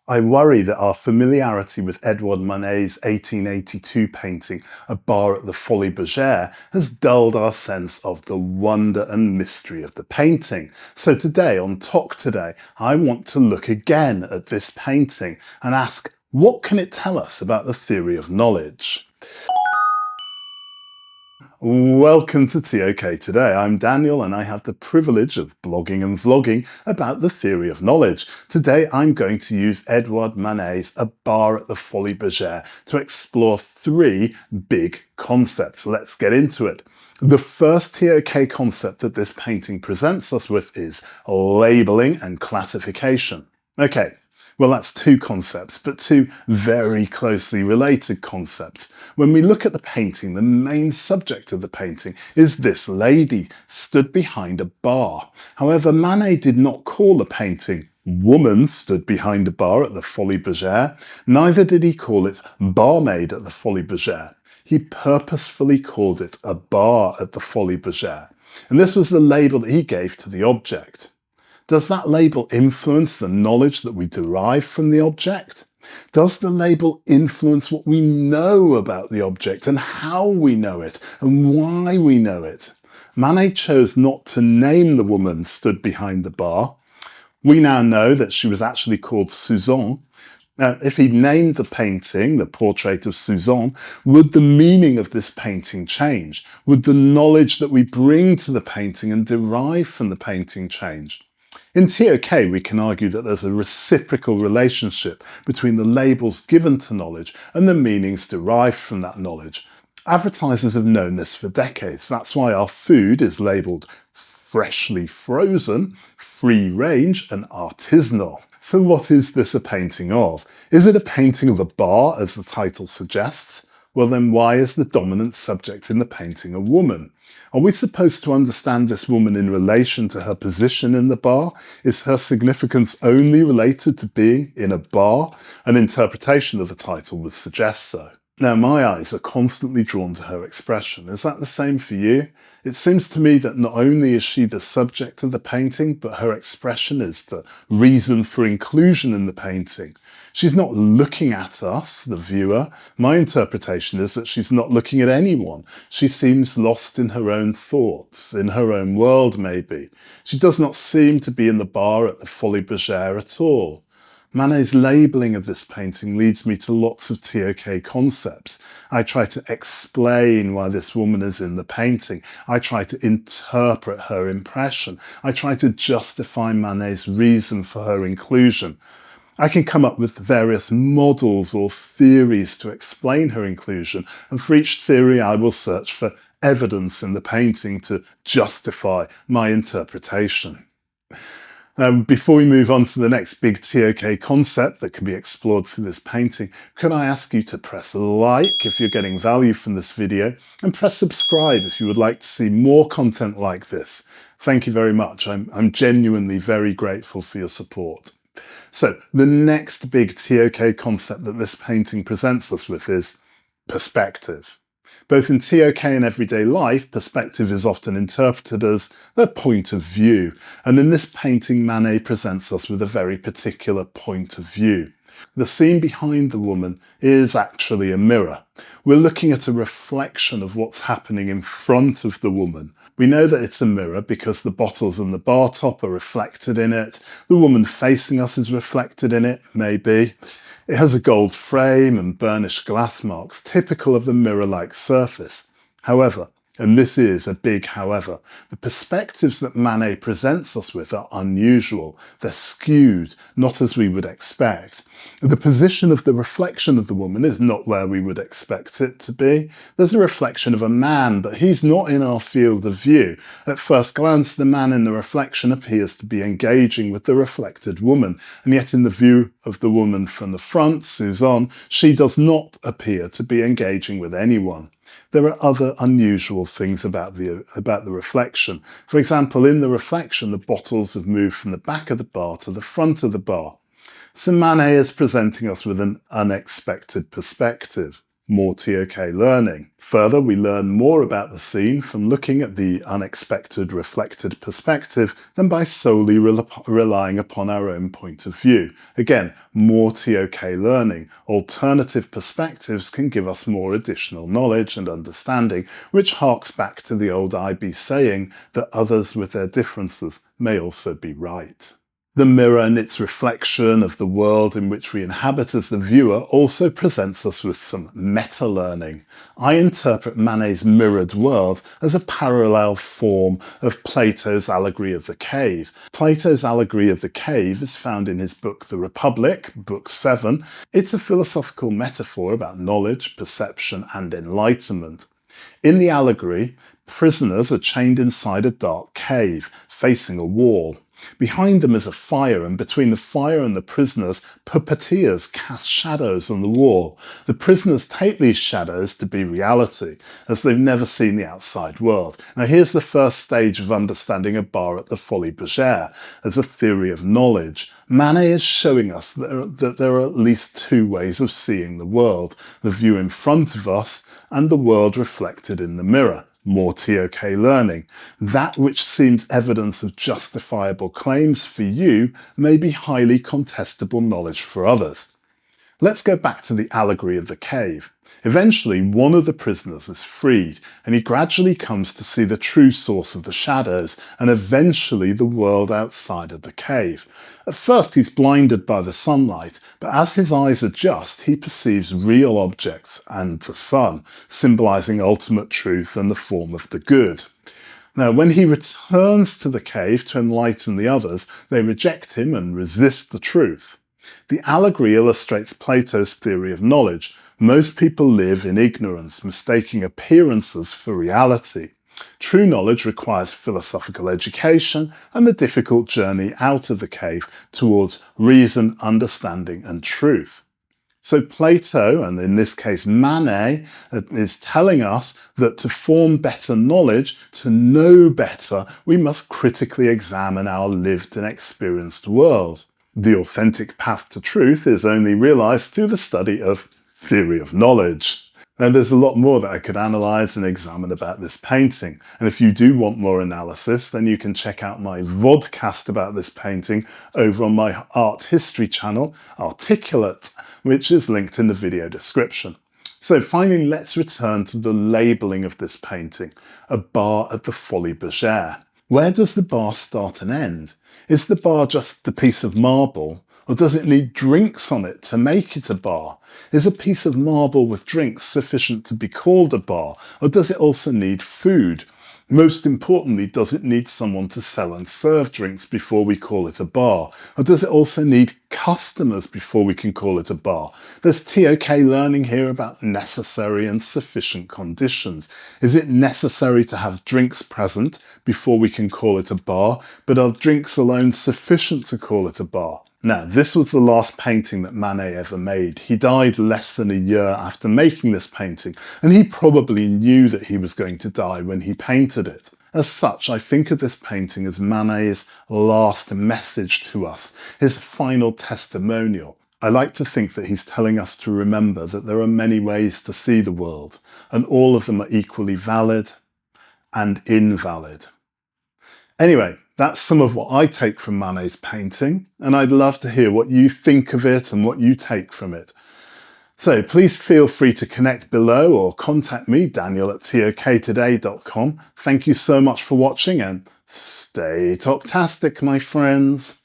I worry that our familiarity with Edouard Manet's 1882 painting, A Bar at the Folies Bergere, has dulled our sense of the wonder and mystery of the painting. So today, on ToK Today, I want to look again at this painting and ask, what can it tell us about the theory of knowledge? Welcome to ToK Today. I'm Daniel and I have the privilege of blogging and vlogging about the theory of knowledge. Today I'm going to use Edouard Manet's A Bar at the Folies Bergere to explore three big concepts. Let's get into it. The first ToK concept that this painting presents us with is labelling and classification. Okay. Well, that's two concepts, but two very closely related concepts. When we look at the painting, the main subject of the painting is this lady stood behind a bar. However, Manet did not call the painting Woman Stood Behind a Bar at the Folies Bergere, neither did he call it Barmaid at the Folies Bergere. He purposefully called it a bar at the Folies Bergere, and this was the label that he gave to the object. Does that label influence the knowledge that we derive from the object? Does the label influence what we know about the object and how we know it and why we know it? Manet chose not to name the woman stood behind the bar. We now know that she was actually called Suzanne. Now, if he named the painting, the portrait of Suzanne, would the meaning of this painting change? Would the knowledge that we bring to the painting and derive from the painting change? In ToK, we can argue that there's a reciprocal relationship between the labels given to knowledge and the meanings derived from that knowledge. Advertisers have known this for decades. That's why our food is labelled freshly frozen, free range and artisanal. So what is this a painting of? Is it a painting of a bar, as the title suggests? Well then, why is the dominant subject in the painting a woman? Are we supposed to understand this woman in relation to her position in the bar? Is her significance only related to being in a bar? An interpretation of the title would suggest so. Now, my eyes are constantly drawn to her expression. Is that the same for you? It seems to me that not only is she the subject of the painting, but her expression is the reason for inclusion in the painting. She's not looking at us, the viewer. My interpretation is that she's not looking at anyone. She seems lost in her own thoughts, in her own world maybe. She does not seem to be in the bar at the Folies Bergere at all. Manet's labelling of this painting leads me to lots of ToK concepts. I try to explain why this woman is in the painting. I try to interpret her impression. I try to justify Manet's reason for her inclusion. I can come up with various models or theories to explain her inclusion, and for each theory I will search for evidence in the painting to justify my interpretation. Before we move on to the next big ToK concept that can be explored through this painting, can I ask you to press like if you're getting value from this video, and press subscribe if you would like to see more content like this. Thank you very much. I'm genuinely very grateful for your support. So the next big ToK concept that this painting presents us with is perspective. Both in ToK and everyday life, perspective is often interpreted as a point of view, and in this painting Manet presents us with a very particular point of view. The scene behind the woman is actually a mirror. We're looking at a reflection of what's happening in front of the woman. We know that it's a mirror because the bottles and the bar top are reflected in it. The woman facing us is reflected in it, maybe. It has a gold frame and burnished glass marks, typical of a mirror-like surface. However, and this is a big however, the perspectives that Manet presents us with are unusual. They're skewed, not as we would expect. The position of the reflection of the woman is not where we would expect it to be. There's a reflection of a man, but he's not in our field of view. At first glance, the man in the reflection appears to be engaging with the reflected woman, and yet in the view of the woman from the front, Suzanne, she does not appear to be engaging with anyone. There are other unusual things about the reflection. For example, in the reflection, the bottles have moved from the back of the bar to the front of the bar. So Manet is presenting us with an unexpected perspective. more ToK learning. Further, we learn more about the scene from looking at the unexpected reflected perspective than by solely relying upon our own point of view. Again, more ToK learning. Alternative perspectives can give us more additional knowledge and understanding, which harks back to the old IB saying that others with their differences may also be right. The mirror and its reflection of the world in which we inhabit as the viewer also presents us with some meta-learning. I interpret Manet's mirrored world as a parallel form of Plato's allegory of the cave. Plato's allegory of the cave is found in his book The Republic, Book 7. It's a philosophical metaphor about knowledge, perception, and enlightenment. In the allegory, prisoners are chained inside a dark cave, facing a wall. Behind them is a fire, and between the fire and the prisoners, puppeteers cast shadows on the wall. The prisoners take these shadows to be reality, as they've never seen the outside world. Now here's the first stage of understanding a bar at the Folies Bergere as a theory of knowledge. Manet is showing us that there are at least two ways of seeing the world: the view in front of us and the world reflected in the mirror. More ToK learning. That which seems evidence of justifiable claims for you may be highly contestable knowledge for others. Let's go back to the allegory of the cave. Eventually, one of the prisoners is freed, and he gradually comes to see the true source of the shadows, and eventually the world outside of the cave. At first, he's blinded by the sunlight, but as his eyes adjust, he perceives real objects and the sun, symbolizing ultimate truth and the form of the good. Now, when he returns to the cave to enlighten the others, they reject him and resist the truth. The allegory illustrates Plato's theory of knowledge. Most people live in ignorance, mistaking appearances for reality. True knowledge requires philosophical education and the difficult journey out of the cave towards reason, understanding, and truth. So Plato, and in this case Manet, is telling us that to form better knowledge, to know better, we must critically examine our lived and experienced world. The authentic path to truth is only realized through the study of theory of knowledge. And there's a lot more that I could analyze and examine about this painting. And if you do want more analysis, then you can check out my vodcast about this painting over on my art history channel, Articulate, which is linked in the video description. So finally, let's return to the labeling of this painting, a bar at the Folies Bergere. Where does the bar start and end? Is the bar just the piece of marble, or does it need drinks on it to make it a bar? Is a piece of marble with drinks sufficient to be called a bar, or does it also need food? Most importantly, does it need someone to sell and serve drinks before we call it a bar? Or does it also need customers before we can call it a bar? There's ToK learning here about necessary and sufficient conditions. Is it necessary to have drinks present before we can call it a bar, but are drinks alone sufficient to call it a bar? Now, this was the last painting that Manet ever made. He died less than a year after making this painting, and he probably knew that he was going to die when he painted it. As such, I think of this painting as Manet's last message to us, his final testimonial. I like to think that he's telling us to remember that there are many ways to see the world, and all of them are equally valid and invalid. Anyway, that's some of what I take from Manet's painting, and I'd love to hear what you think of it and what you take from it. So please feel free to connect below or contact me, Daniel@toktoday.com. Thank you so much for watching, and stay ToKtastic, my friends.